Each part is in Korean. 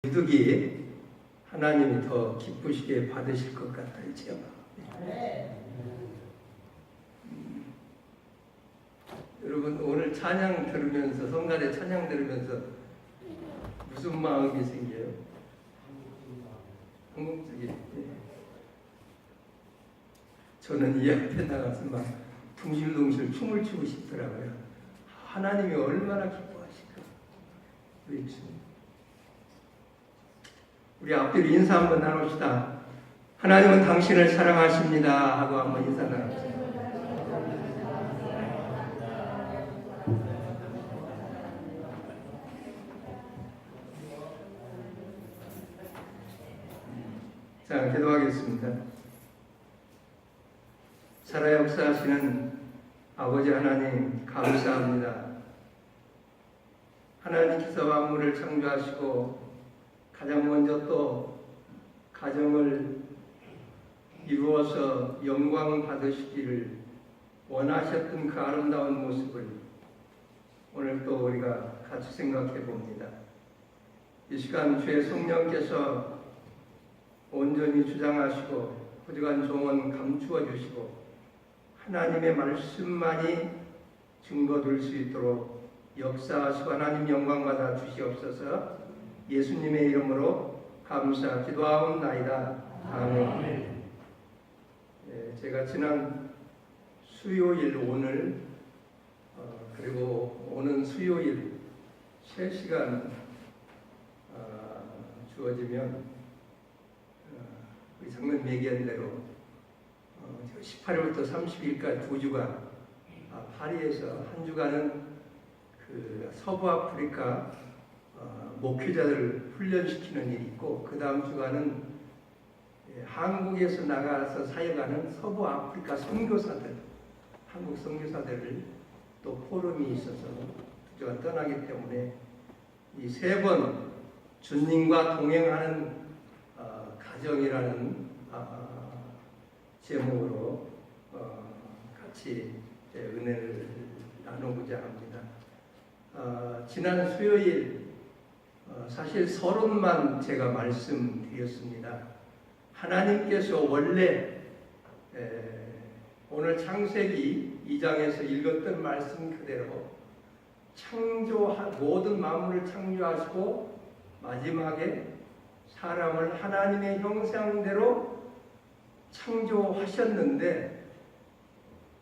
유득이 하나님이 더 기쁘시게 받으실 것 같아요. 제가. 여러분 오늘 찬양 들으면서 성가대 찬양 들으면서 무슨 마음이 생겨요? 궁금증이. 저는 이 앞에 나가서 막 둥실둥실 춤을 추고 싶더라고요. 하나님이 얼마나 기뻐하실까. 우리 앞뒤로 인사 한번 나눕시다. 하나님은 당신을 사랑하십니다 하고 한번 인사 나눕시다. 자, 기도하겠습니다. 살아 역사하시는 아버지 하나님 감사합니다. 하나님께서 만물을 창조하시고 가장 먼저 또 가정을 이루어서 영광 받으시기를 원하셨던 그 아름다운 모습을 오늘 또 우리가 같이 생각해 봅니다. 이 시간 주의 성령께서 온전히 주장하시고 부족한 종은 감추어 주시고 하나님의 말씀만이 증거될 수 있도록 역사하시고 하나님 영광 받아 주시옵소서. 예수님의 이름으로 감사 기도하옵나이다. 아멘. 제가 지난 수요일 오늘 그리고 오는 수요일 3시간 주어지면 우리 장면 매기한대로 18일부터 30일까지 2주간 파리에서 한 주간은 그 서부 아프리카 목회자들을 훈련시키는 일이 있고 그 다음 주간은 한국에서 나가서 사역하는 서부 아프리카 선교사들, 한국 선교사들을 또 포럼이 있어서 2주간 떠나기 때문에 이 3번 주님과 동행하는 가정이라는 제목으로 같이 은혜를 나누고자 합니다. 지난 수요일 사실 서론만 제가 말씀드렸습니다. 하나님께서 원래 오늘 창세기 2장에서 읽었던 말씀 그대로 모든 만물을 창조하시고 마지막에 사람을 하나님의 형상대로 창조하셨는데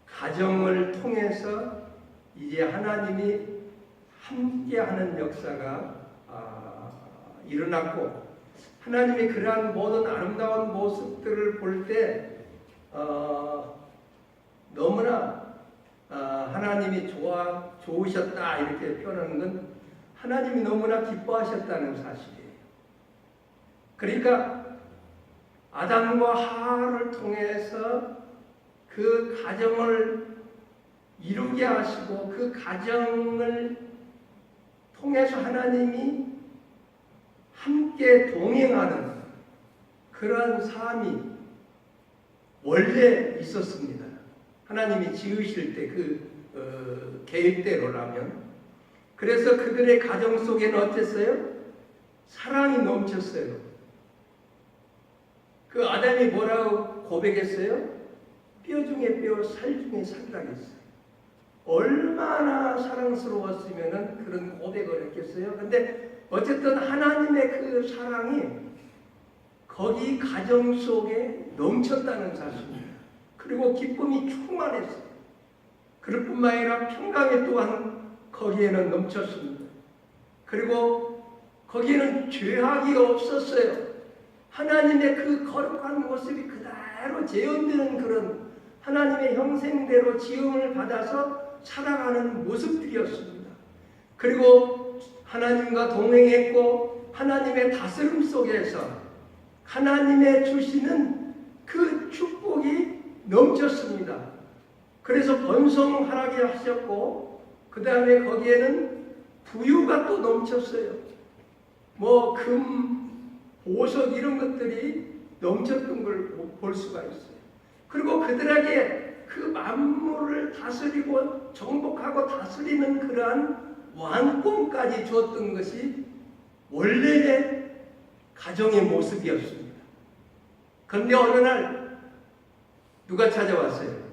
가정을 통해서 이제 하나님이 함께하는 역사가 일어났고 하나님이 그러한 모든 아름다운 모습들을 볼 때 너무나 하나님이 좋으셨다 이렇게 표현하는 건 하나님이 너무나 기뻐하셨다는 사실이에요. 그러니까 아담과 하와를 통해서 그 가정을 이루게 하시고 그 가정을 통해서 하나님이 함께 동행하는 그런 삶이 원래 있었습니다. 하나님이 지으실 때 그 계획대로라면. 그래서 그들의 가정 속에는 어땠어요? 사랑이 넘쳤어요. 그 아담이 뭐라고 고백했어요? 뼈 중에 뼈, 살 중에 살이라고 했어요. 얼마나 사랑스러웠으면 그런 고백을 했겠어요. 근데 어쨌든 하나님의 그 사랑이 거기 가정 속에 넘쳤다는 사실입니다. 그리고 기쁨이 충만했어요. 그럴 뿐만 아니라 평강이 또한 거기에는 넘쳤습니다. 그리고 거기에는 죄악이 없었어요. 하나님의 그 거룩한 모습이 그대로 재현되는 그런 하나님의 형상대로 지음을 받아서 살아가는 모습들이었습니다. 그리고 하나님과 동행했고 하나님의 다스림 속에서 하나님의 주시는 그 축복이 넘쳤습니다. 그래서 번성하게 하셨고 그 다음에 거기에는 부유가 또 넘쳤어요. 뭐 금, 보석 이런 것들이 넘쳤던 걸 볼 수가 있어요. 그리고 그들에게 그 만물을 다스리고 정복하고 다스리는 그러한 왕권까지 줬던 것이 원래의 가정의 모습이었습니다. 그런데 어느 날 누가 찾아왔어요?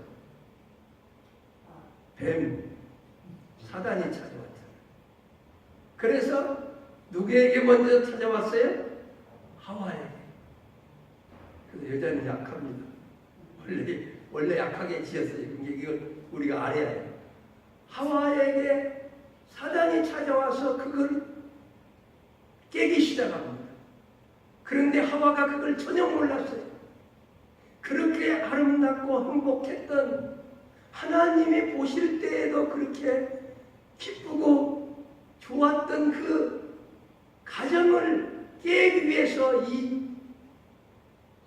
뱀, 사단이 찾아왔잖아요. 그래서 누구에게 먼저 찾아왔어요? 하와에게. 그래서 여자는 약합니다. 원래 약하게 지었어요. 이걸 우리가 알아야 해요. 하와에게 사단이 찾아와서 그걸 깨기 시작합니다. 그런데 하와가 그걸 전혀 몰랐어요. 그렇게 아름답고 행복했던, 하나님이 보실 때에도 그렇게 기쁘고 좋았던 그 가정을 깨기 위해서 이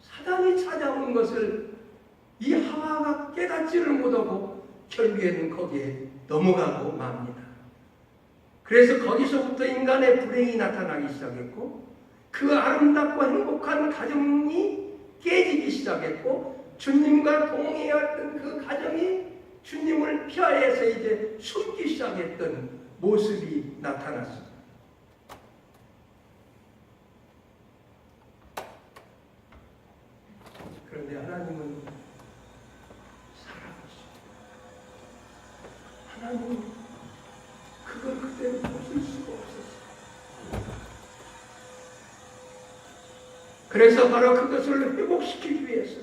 사단이 찾아온 것을 이 하와가 깨닫지를 못하고 결국에는 거기에 넘어가고 맙니다. 그래서 거기서부터 인간의 불행이 나타나기 시작했고, 그 아름답고 행복한 가정이 깨지기 시작했고, 주님과 동행했던 그 가정이 주님을 피하여서 이제 숨기 시작했던 모습이 나타났습니다. 그런데 하나님은 살아계십니다. 하나님은 그걸 그대로 보실 수가 없었어요. 그래서 바로 그것을 회복시키기 위해서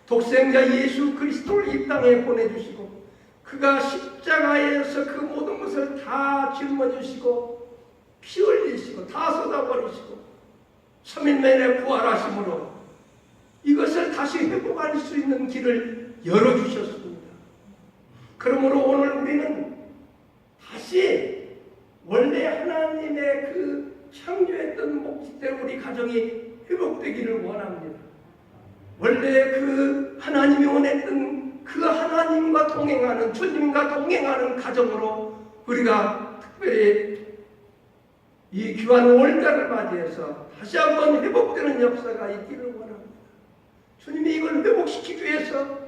독생자 예수 그리스도를 이 땅에 보내주시고, 그가 십자가에서 그 모든 것을 다 짊어지시고 피 흘리시고 다 쏟아버리시고 3일 만에 부활하심으로 이것을 다시 회복할 수 있는 길을 열어주셨습니다. 그러므로 오늘 우리는 다시 원래 하나님의 그 창조했던 목적대로 우리 가정이 회복되기를 원합니다. 원래 그 하나님이 원했던 그 하나님과 동행하는, 주님과 동행하는 가정으로 우리가 특별히 이 귀한 5월달을 맞이해서 다시 한번 회복되는 역사가 있기를 원합니다. 주님이 이걸 회복시키기 위해서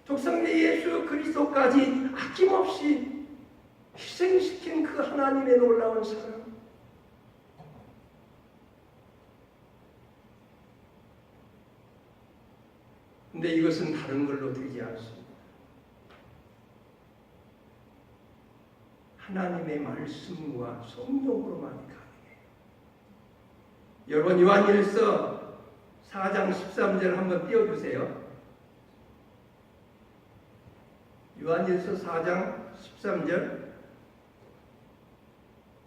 독생자 예수 그리스도까지 아낌없이 희생시킨 그 하나님의 놀라운 사랑, 근데 이것은 다른 걸로 되지 않습니다. 하나님의 말씀과 성령으로만 가능해요. 여러분, 요한일서 4장 13절 한번 띄워주세요. 요한일서 4장 13절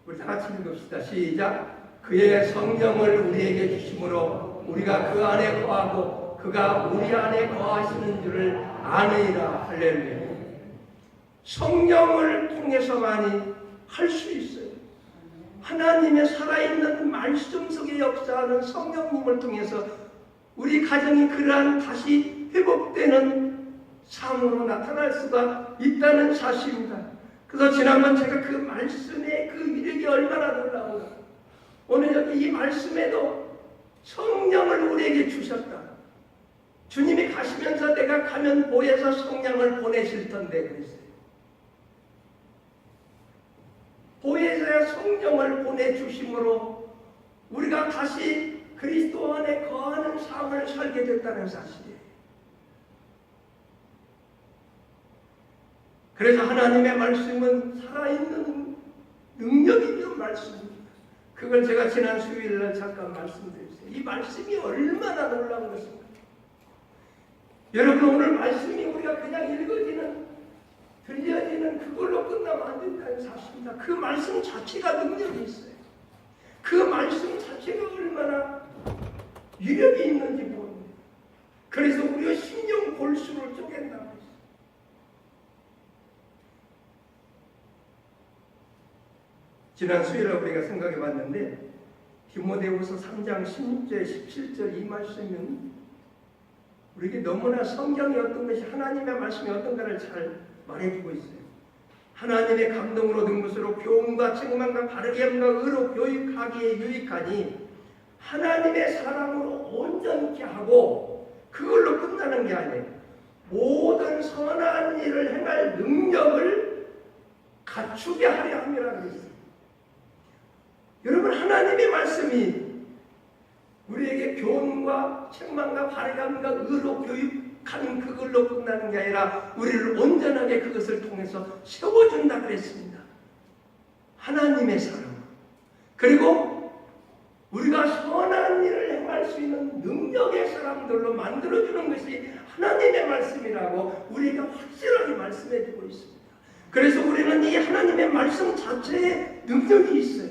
우리 다 같이 읽읍시다. 시작. 그의 성령을 우리에게 주심으로 우리가 그 안에 거하고 그가 우리 안에 거하시는 줄을 아느니라. 할렐루야. 성령을 통해서만이 할 수 있어요. 하나님의 살아있는 말씀 속에 역사하는 성령님을 통해서 우리 가정이 그러한 다시 회복되는 삶으로 나타날 수가 있다는 사실입니다. 그래서 지난번 제가 그 말씀의 그 위력이 얼마나 놀라운가, 오늘 여기 이 말씀에도 성령을 우리에게 주셨다. 주님이 가시면서 내가 가면 보혜사 성령을 보내실 텐데 그랬어요. 보혜사 성령을 보내주심으로 우리가 다시 그리스도 안에 거하는 삶을 살게 됐다는 사실이에요. 그래서 하나님의 말씀은 살아있는 능력이 있는 말씀입니다. 그걸 제가 지난 수요일날 잠깐 말씀드렸어요. 이 말씀이 얼마나 놀라운 것입니까? 여러분, 오늘 말씀이 우리가 그냥 읽어지는, 들려지는 그걸로 끝나면 안 된다는 사실입니다. 그 말씀 자체가 능력이 있어요. 그 말씀 자체가 얼마나 위력이 있는지 모릅니다. 그래서 우리가 심령 골수를 쪼갠다고 했어요. 지난 수요일에 우리가 생각해 봤는데 디모데후서 3장 16절 17절 이 말씀은 우리에게 너무나 성경이 어떤 것이, 하나님의 말씀이 어떤가를 잘 말해주고 있어요. 하나님의 감동으로 얻은 것으로 교훈과 책망과 바르게 함과 의로 교육하기에 유익하니 하나님의 사랑으로 온전케 하고, 그걸로 끝나는 게 아니에요. 모든 선한 일을 행할 능력을 갖추게 하려 함이라는 것입니다. 여러분, 하나님의 말씀이 우리에게 교훈과 책망과 바르감과 의로 교육하는 그걸로 끝나는 게 아니라 우리를 온전하게 그것을 통해서 세워준다 그랬습니다. 하나님의 사랑, 그리고 우리가 선한 일을 행할 수 있는 능력의 사람들로 만들어주는 것이 하나님의 말씀이라고 우리에게 확실하게 말씀해주고 있습니다. 그래서 우리는 이 하나님의 말씀 자체에 능력이 있어요.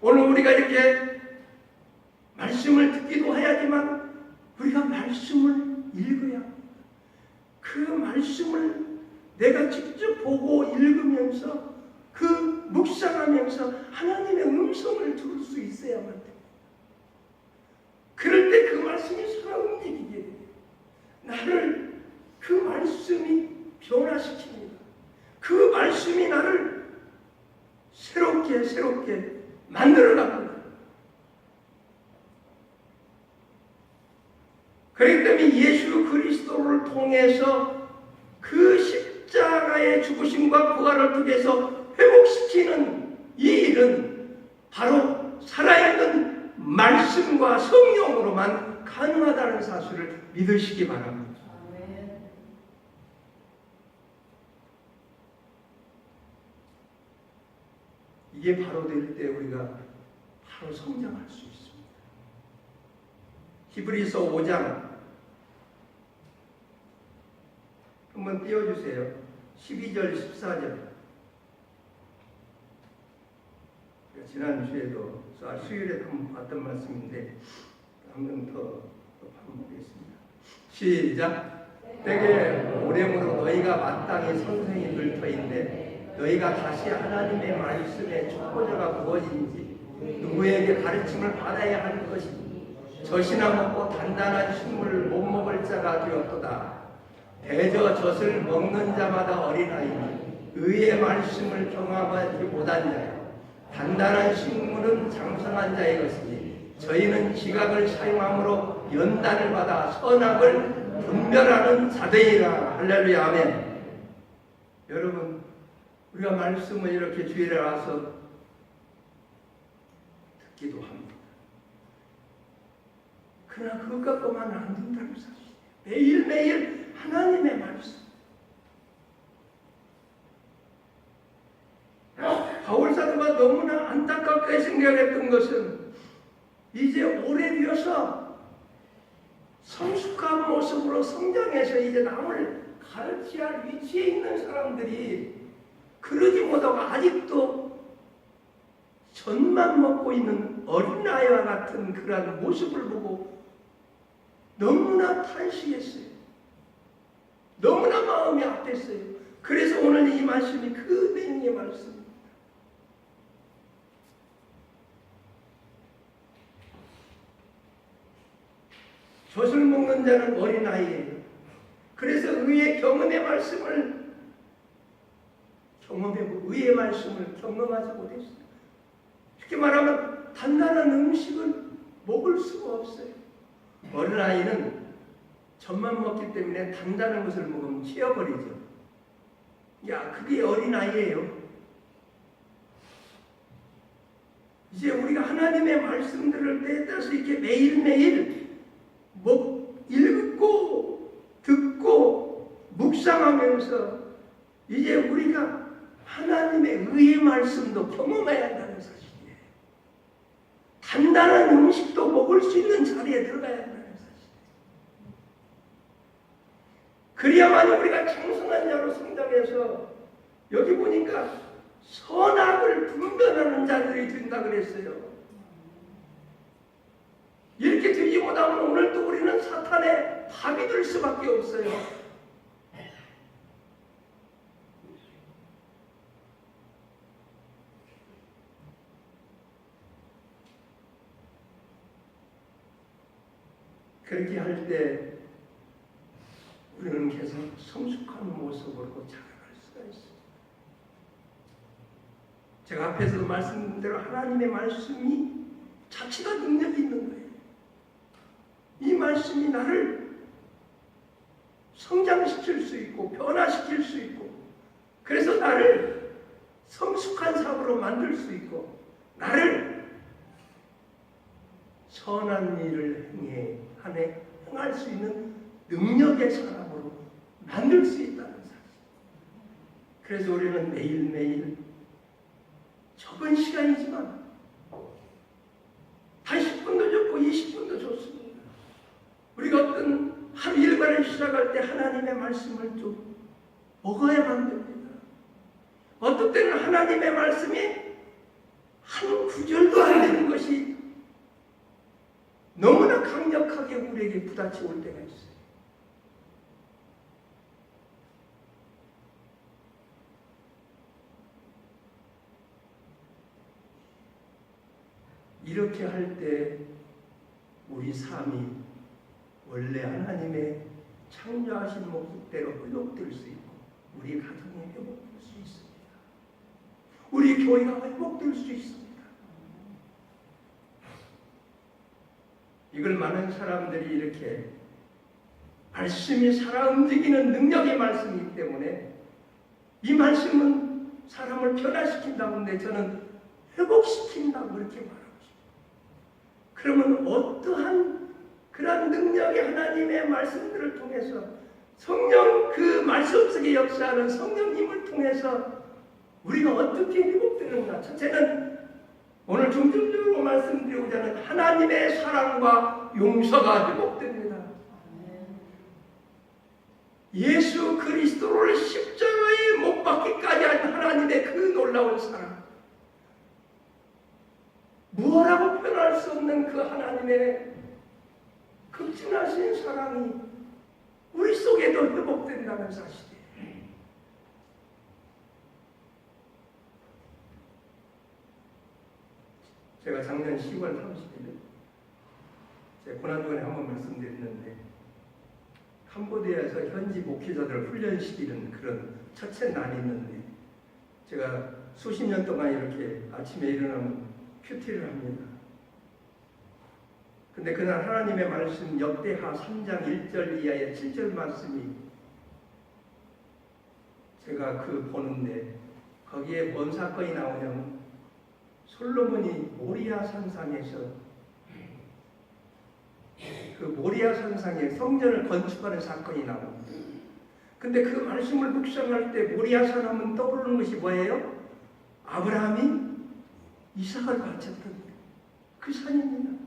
오늘 우리가 이렇게 말씀을 듣기도 해야지만 우리가 말씀을 읽어야 합니다. 그 말씀을 내가 직접 보고 읽으면서 그 묵상하면서 하나님의 음성을 들을 수 있어야만 됩니다. 그럴 때 그 말씀이 살아 움직이게 돼요. 나를 그 말씀이 변화시킵니다. 그 말씀이 나를 새롭게 만들어갑니다. 그렇기 때문에 예수 그리스도를 통해서 그 십자가의 죽으심과 부활을 통해서 회복시키는 이 일은 바로 살아있는 말씀과 성령으로만 가능하다는 사실을 믿으시기 바랍니다. 이게 바로 될 때 우리가 바로 성장할 수 있습니다. 히브리서 5장 한번 띄워주세요. 12절 14절. 지난주에도 수요일에 한번 봤던 말씀인데 한 번 더 반복하겠습니다. 시작. 때에 오렘으로 너희가 마땅히 선생이 될 터인데 너희가 다시 하나님의 말씀에 촉구자가 무엇인지 누구에게 가르침을 받아야 할 것인지 젖이나 먹고 단단한 식물을 못 먹을 자가 되었도다. 대저 젖을 먹는 자마다 어린아이니 의의 말씀을 경험하지 못한 자야. 단단한 식물은 장성한 자의 것이니 저희는 지각을 사용함으로 연단을 받아 선악을 분별하는 자들이라. 할렐루야. 아멘. 여러분, 우리가 말씀을 이렇게 주일에 와서 듣기도 합니다. 그러나 그것 갖고만 안 된다는 사실이에요. 매일매일 하나님의 말씀. 바울 사도가 너무나 안타깝게 생각했던 것은 이제 오래되어서 성숙한 모습으로 성장해서 이제 남을 가르쳐야 할 위치에 있는 사람들이 그러지 못하고 아직도 젖만 먹고 있는 어린아이와 같은 그런 모습을 보고 너무나 탄식했어요. 너무나 마음이 아팠어요. 그래서 오늘 이 말씀이 그 내용의 말씀입니다. 젖을 먹는 자는 어린아이예요. 그래서 의의 경험의 말씀을 의의 말씀을 경험하지 못했어요. 쉽게 말하면 단단한 음식을 먹을 수가 없어요. 어린아이는 젖만 먹기 때문에 단단한 것을 먹으면 치워버리죠. 그게 어린아이예요. 이제 우리가 하나님의 말씀들을 떼따서 이렇게 매일매일 읽고 듣고 묵상하면서 이제 우리가 하나님의 의의 말씀도 경험해야 한다는 사실이에요. 단단한 음식도 먹을 수 있는 자리에 들어가야 한다는 사실이에요. 그래야만 우리가 장성한 자로 성장해서 여기 보니까 선악을 분별하는 자들이 된다 그랬어요. 이렇게 되지 못하면 오늘도 우리는 사탄의 밥이 될 수밖에 없어요. 그렇게 할 때 우리는 계속 성숙한 모습으로 자라갈 수가 있습니다. 제가 앞에서도 말씀드린 대로 하나님의 말씀이 자체가 능력이 있는 거예요. 이 말씀이 나를 성장시킬 수 있고 변화시킬 수 있고 그래서 나를 성숙한 사고로 만들 수 있고 나를 선한 일을 행할 수 있는 능력의 사람으로 만들 수 있다는 사실. 그래서 우리는 매일매일 적은 시간이지만 한 10분도 좋고 20분도 좋습니다. 우리가 어떤 하루 일과를 시작할 때 하나님의 말씀을 좀 먹어야만 됩니다. 어떤 때는 하나님의 말씀이 한 구절도 안 되는 것이 너무나 강력하게 우리에게 부딪혀 올 때가 있어요. 이렇게 할 때 우리 삶이 원래 하나님의 창조하신 모습대로 회복될 수 있고 우리 가정이 회복될 수 있습니다. 우리 교회가 회복될 수 있습니다. 이걸 많은 사람들이 이렇게 말씀이 살아 움직이는 능력의 말씀이기 때문에 이 말씀은 사람을 변화시킨다고 하는데 저는 회복시킨다고 그렇게 말합니다. 그러면 어떠한 그런 능력이 하나님의 말씀들을 통해서 성령 그 말씀 속에 역사하는 성령님을 통해서 우리가 어떻게 회복되는가? 첫째는 오늘 중점적으로 말씀드리고자 하는 하나님의 사랑과 용서가 회복됩니다. 예수 그리스도를 십자가에 못 박기까지 한 하나님의 그 놀라운 사랑, 무엇라고 표현할 수 없는 그 하나님의 극진하신 사랑이 우리 속에도 회복된다는 사실이에요. 제가 작년 10월 30일 제가 고난주간에 한번 말씀드렸는데 캄보디아에서 현지 목회자들 훈련시키는 그런 첫째 날이 있는데 제가 수십 년 동안 이렇게 아침에 일어나면 큐티를 합니다. 근데 그날 하나님의 말씀 역대하 3장 1절 이하의 7절 말씀이 제가 그 보는데 거기에 뭔 사건이 나오냐면 솔로몬이 모리아 산상에서 그 모리아 산상에 성전을 건축하는 사건이 나옵니다. 근데 그 말씀을 묵상할 때 모리아 산 하면 떠오르는 것이 뭐예요? 아브라함이 이삭을 바쳤던 그 산입니다.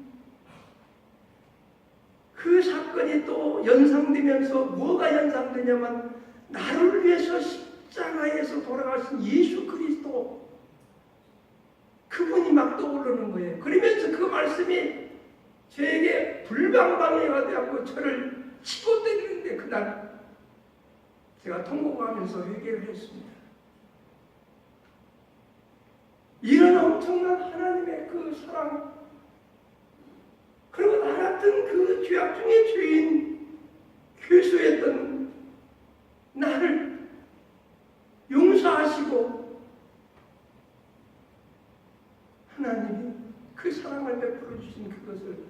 그 사건이 또 연상되면서 뭐가 연상되냐면 나를 위해서 십자가에서 돌아가신 예수 그리스도 그분이 막 떠오르는 거예요. 그러면서 그 말씀이 저에게 불방방해가 되었고 저를 치고 때리는데 그날 제가 통곡하면서 회개를 했습니다. 이런 엄청난 하나님의 그 사랑, 그리고 나 같은 그 죄악 중의 죄인 괴수였던 나를 용서하시고 하나님이 그 사랑을 베풀어 주신 그것을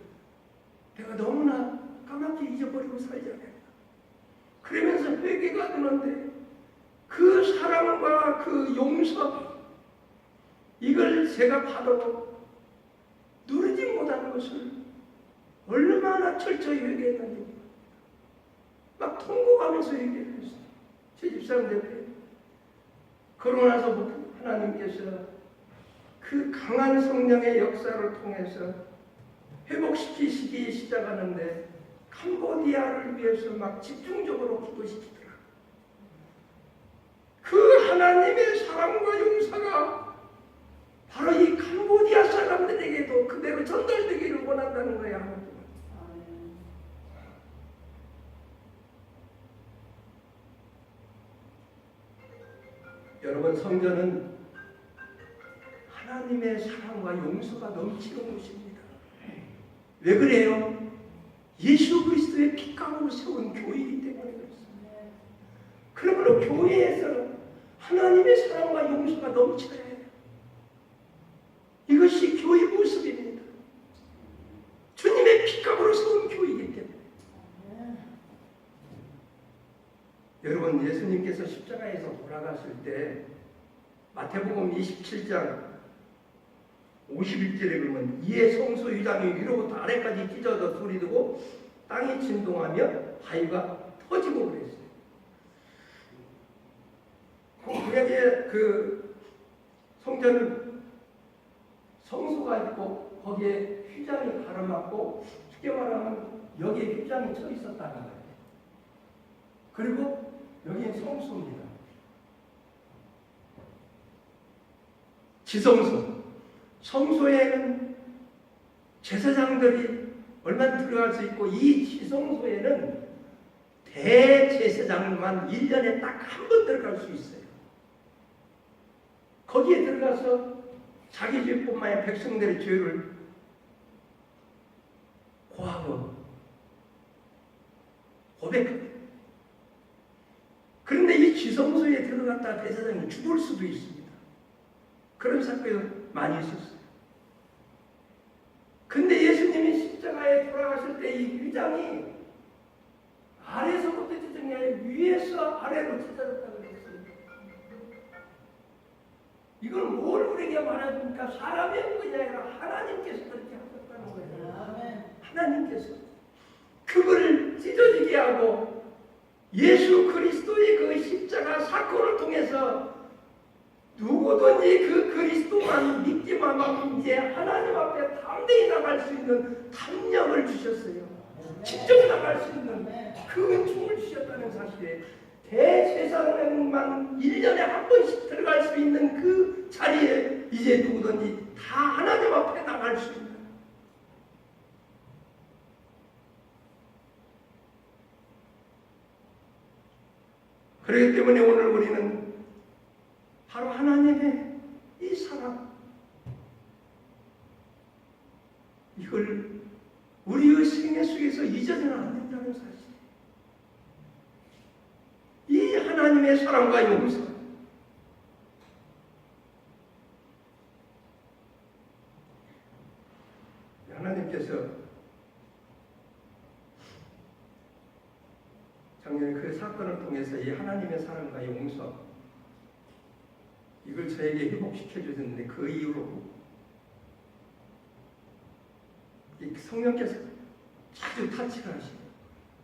내가 너무나 까맣게 잊어버리고 살지 않았다. 그러면서 회개가 되는데 그 사랑과 그 용서, 이걸 제가 바로 누리지 못한 것을 얼마나 철저히 회개했는지 막 통곡하면서 회개를 했어요. 제 집사람들 그러고 나서 하나님께서 그 강한 성령의 역사를 통해서 회복시키시기 시작하는데 캄보디아를 위해서 막 집중적으로 기도시키더라. 그 하나님의 사랑과 용서가 바로 이 캄보디아 사람들에게도 그대로 전달되기를 원한다는 거야. 여러분, 성전은 하나님의 사랑과 용서가 넘치는 곳입니다. 왜 그래요? 예수 그리스도의 피값으로 세운 교회이기 때문에 그렇습니다. 그러므로 교회에서는 하나님의 사랑과 용서가 넘쳐야 해요. 이것이 교회 모습입니다. 주님의 피값으로 세운 교회이기 때문에. 여러분, 예수님께서 십자가에서 돌아가실 때 마태복음 27장 51절에 보면 이에 성소 위장이 위로부터 아래까지 찢어져 소리되고 땅이 진동하며 바위가 터지고 그랬어요. 구약의 그 성전은 성소가 있고 거기에 휘장이 가로막고 쉽게 말하면 여기에 휘장이 쳐 있었다는 거예요. 그리고 여기는 성소입니다. 지성소. 성소에는 제사장들이 얼마나 들어갈 수 있고 이 지성소에는 대제사장만 1년에 딱 한 번 들어갈 수 있어요. 거기에 들어가서 자기 죄뿐만 아니라 백성들의 죄를 고하고 고백합니다. 그런데 이 지성소에 들어갔다 대제사장이 죽을 수도 있습니다. 그런 사건이 많이 있었어요. 근데 예수님이 십자가에 돌아가실 때 이 위장이 아래서부터 찢어진 게 아니라 위에서 아래로 찢어졌다고 그랬어요. 이걸 뭘 우리에게 말해줍니까? 사람의 것이 아니라 하나님께서 그렇게 하셨다는 거예요. 하나님께서 그거를 찢어지게 하고 예수 그리스도의 그 십자가 사건을 통해서 누구든지 그 그리스도만 믿기만 하면 이제 하나님 앞에 담대히 나갈 수 있는 담력을 주셨어요. 직접 나갈 수 있는 그 은총을 주셨다는 사실에 대제사장만 1년에 한 번씩 들어갈 수 있는 그 자리에 이제 누구든지 다 하나님 앞에 나갈 수 있는 그렇기 때문에 오늘 우리는 바로 하나님의 이 사랑 이걸 우리의 생애 속에서 잊어서는 안 된다는 사실. 이 하나님의 사랑과 용서 하나님께서 작년에 그 사건을 통해서 이 하나님의 사랑과 용서 이걸 저에게 회복시켜 주셨는데 그 이후로 이 성령께서 자주 타치를 하시고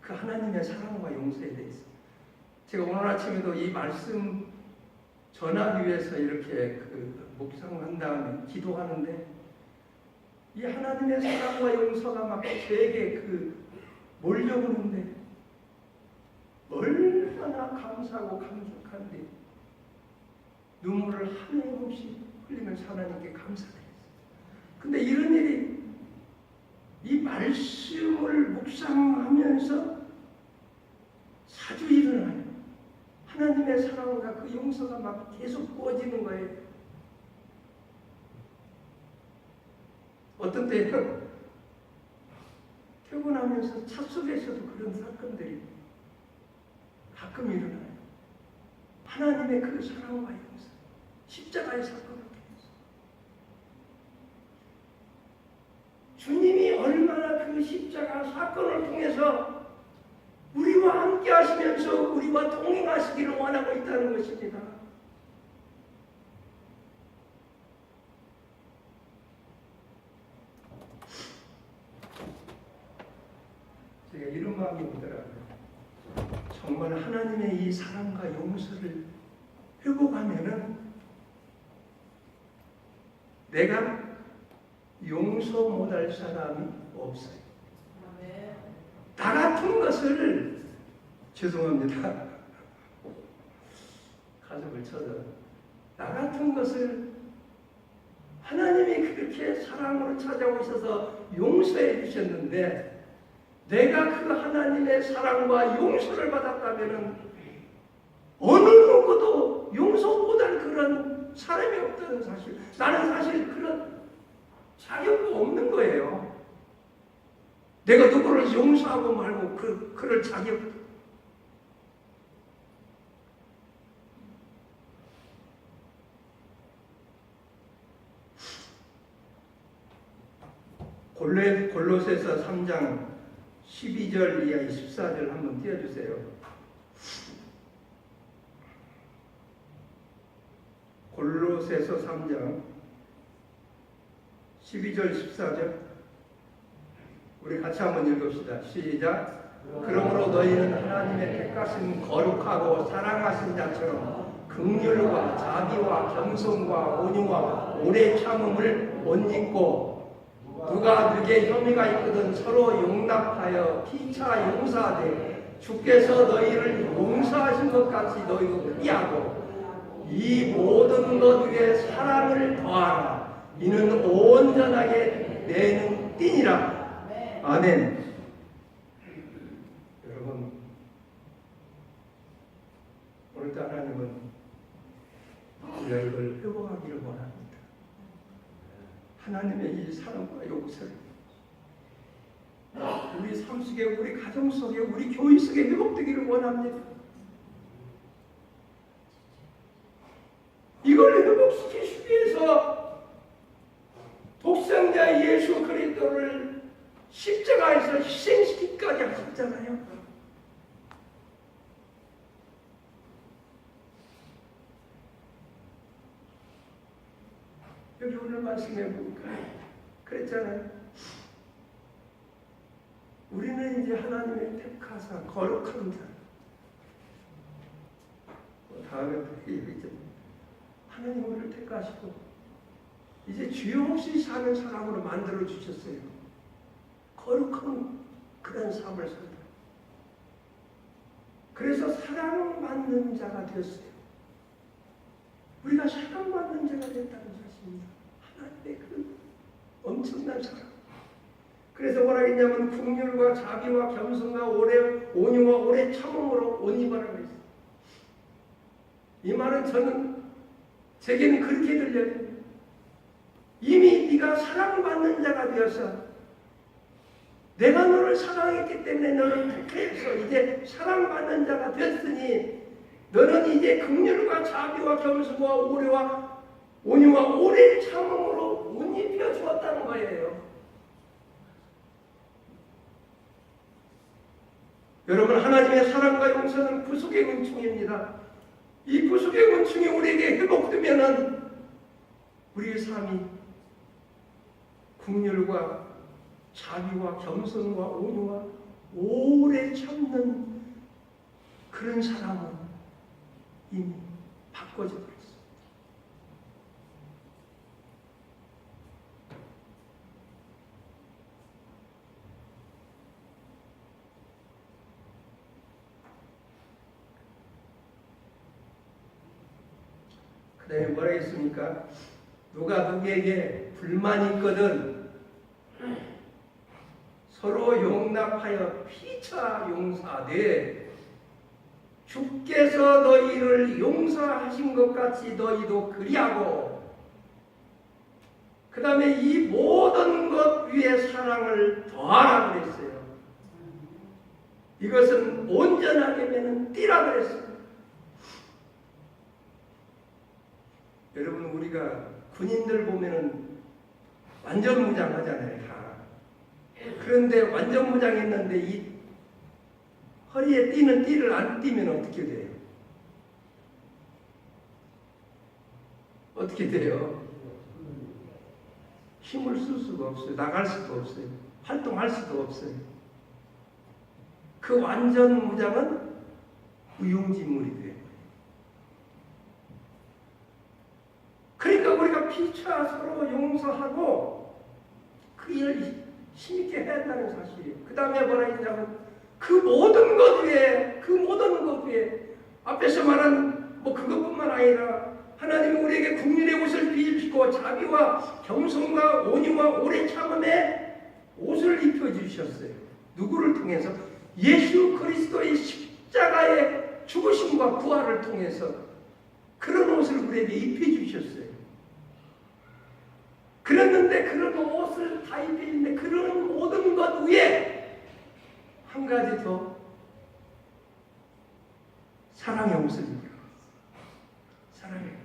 그 하나님의 사랑과 용서에 대해서 제가 오늘 아침에도 이 말씀 전하기 위해서 이렇게 그 묵상한 다음에 기도하는데 이 하나님의 사랑과 용서가 막 저에게 그 몰려오는데 얼마나 감사하고 감격한데 눈물을 한없이 흘리면서 하나님께 감사드렸어요. 근데 이런 일이 이 말씀을 묵상하면서 자주 일어나요. 하나님의 사랑과 그 용서가 막 계속 부어지는 거예요. 어떤 때는 퇴근하면서 차 속에서도 그런 사건들이 가끔 일어나요. 하나님의 그 사랑과 용서, 십자가의 사건을 통해서 주님이 얼마나 그 십자가 사건을 통해서 우리와 함께 하시면서 우리와 동행하시기를 원하고 있다는 것입니다. 제가 이런 마음이 오더라고요. 정말 하나님의 이 사랑과 용서를 회복하면은 내가 용서 못할 사람이 없어요. 나 같은 것을 죄송합니다. 가슴을 쳐서 나 같은 것을 하나님이 그렇게 사랑으로 찾아오셔서 용서해 주셨는데 내가 그 하나님의 사랑과 용서를 받았다면 어느 누구도 용서 못할 그런 사람이 없다는 사실. 나는 사실 그런 자격도 없는 거예요. 내가 누구를 용서하고 말고 그럴 자격도. 골로새서 3장 12절 이하 14절 한번 띄워주세요. 골로새서 3장 12절 14절 우리 같이 한번 읽읍시다. 시작. 그러므로 너희는 하나님의 택하신 거룩하고 사랑하신 자처럼 긍휼과 자비와 겸손과 온유와 오래 참음을 못 잊고 누가 너에게 혐의가 있거든 서로 용납하여 피차 용서하되 주께서 너희를 용서하신 것 같이 너희도 그리하고 이 모든 것 위에 사랑을 더하라. 이는 온전하게 내는 띠니라. 아멘. 여러분, 오늘도 하나님은 우리가 이걸 회복하기를 원합니다. 하나님의 이 사랑과 용서를 우리 삶 속에, 우리 가정 속에, 우리 교회 속에 회복되기를 원합니다. 이걸 회복시키기 위해서 독생자 예수 그리스도를 십자가에서 희생시키기까지 하셨잖아요. 여기 오늘 말씀해 보니까 그랬잖아요. 우리는 이제 하나님의 택하사 거룩한 자. 다음에 이제 하나님 우리를 택하시고 이제 죄 없이 사는 사람으로 만들어 주셨어요. 거룩한 그런 삶을 산다. 그래서 사랑받는 자가 되었어요. 우리가 사랑받는 자가 됐다는 사실입니다. 하나님의 그 엄청난 사랑. 그래서 뭐라 했냐면 긍휼과 자비와 겸손과 온유와 오래 참음으로 옷 입으라고 했어요. 이 말은 제게는 그렇게 들려요. 이미 네가 사랑받는 자가 되어서 내가 너를 사랑했기 때문에 너를 택해서 이제 사랑받는 자가 됐으니 너는 이제 긍휼과 자비와 겸손과 온유와 오래 참음으로 옷 입혀 주었다는 거예요. 여러분, 하나님의 사랑과 용서는 구속의 은총입니다. 이 구속의 은총이 우리에게 회복되면은 우리의 삶이 긍휼과 자비와 겸손과 온유와 오래 참는 그런 사람은 이미 바꿔져 버렸어요. 그 다음에 뭐라 했습니까? 누가 누구에게 불만이 있거든 서로 용납하여 피차 용서하되 주께서 너희를 용서하신 것 같이 너희도 그리하고 그 다음에 이 모든 것 위에 사랑을 더하라 그랬어요. 이것은 온전하게 되는 띠라 그랬어요. 여러분, 우리가 군인들 보면은 완전 무장하잖아요. 다. 그런데 완전 무장했는데 이 허리에 띠는 띠를 안 띠면 어떻게 돼요? 어떻게 돼요? 힘을 쓸 수가 없어요. 나갈 수도 없어요. 활동할 수도 없어요. 그 완전 무장은 무용지물이 돼요. 그러니까 우리가 피차 서로 용서하고 그 일을 힘있게 해야 한다는 사실이에요. 그 다음에 뭐라 했냐면 그 모든 것 위에 앞에서 말한 그것뿐만 아니라 하나님은 우리에게 국민의 옷을 비입시고 자비와 겸손과 온유와 오래 참음에 옷을 입혀주셨어요. 누구를 통해서? 예수 그리스도의 십자가의 죽으심과 부활을 통해서 그런 옷을 우리에게 입혀주셨어요. 그랬는데 그런 옷을 다 입혀주는데 그런 모든 것 위에 한 가지 더 사랑의 옷을 입으라. 사랑의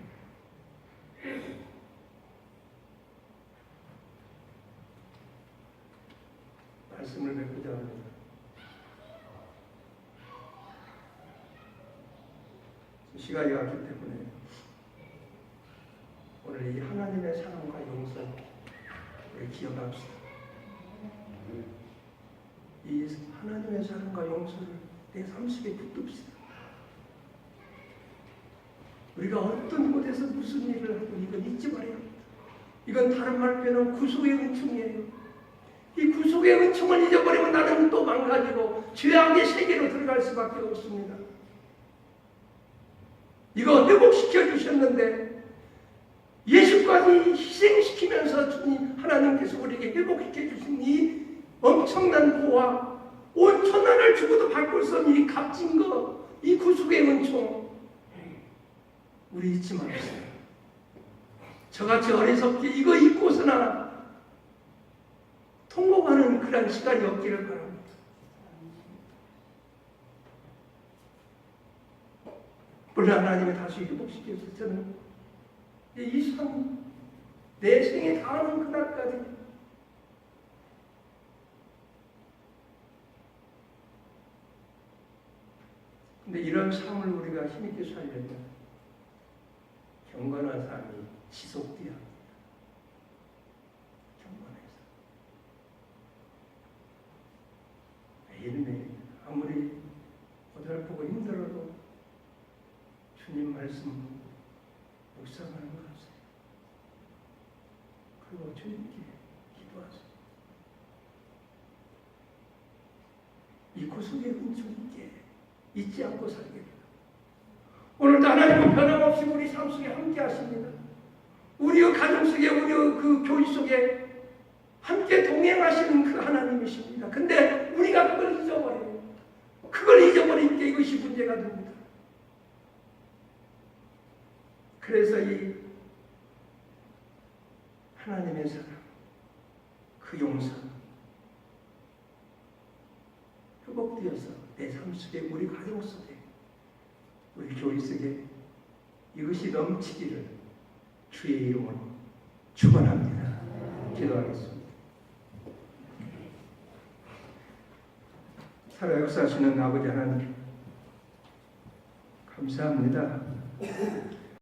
말씀을 맺고자 합니다. 시간이 왔기 때문에 오늘 이 하나님의 사랑과 용서 우리 기억합시다. 이 하나님의 사랑과 용서를 내 삶 속에 붙듭시다. 우리가 어떤 곳에서 무슨 일을 하고 이건 잊지 말아야 합니다. 이건 다른 말 표현은 구속의 은총이에요. 이 구속의 은총을 잊어버리면 나는 또 망가지고 죄악의 세계로 들어갈 수밖에 없습니다. 이거 회복시켜 주셨는데 예수까지 희생시키면서 주님 하나님께서 우리에게 회복시켜 주신 이 엄청난 보화, 온 천하를 주고도 바꿀 수 없는 이 값진 거, 이 구속의 은총 우리 잊지 맙시다. 저같이 어리석게 이거 잊고서나 통곡하는 그런 시간이 없기를 바랍니다. 물론 하나님이 다시 회복시켜서 저는 이 삶, 내 생에 다하는 그날까지 근데 이런 삶을 우리가 힘있게 살려면 경건한 삶이 지속돼야 합니다. 경건해서 매일매일 아무리 고달프고 힘들어도 주님 말씀 묵상하는 거 하세요. 그리고 주님께 기도하세요. 이 구속의 은총 있게 잊지 않고 살게 됩니다. 오늘도 하나님은 변함없이 우리 삶 속에 함께 하십니다. 우리의 가정 속에, 우리의 그 교회 속에 함께 동행하시는 그 하나님이십니다. 근데 우리가 그걸 잊어버려요. 그걸 잊어버린 게 이것이 문제가 됩니다. 그래서 이 하나님의 사랑, 그 용서 회복되어서 내 삶 속에, 우리 가정 속에, 우리 교회 속에 이것이 넘치기를 주의 이름으로 축원합니다. 기도하겠습니다. 살아 역사하시는 아버지 하나님 감사합니다.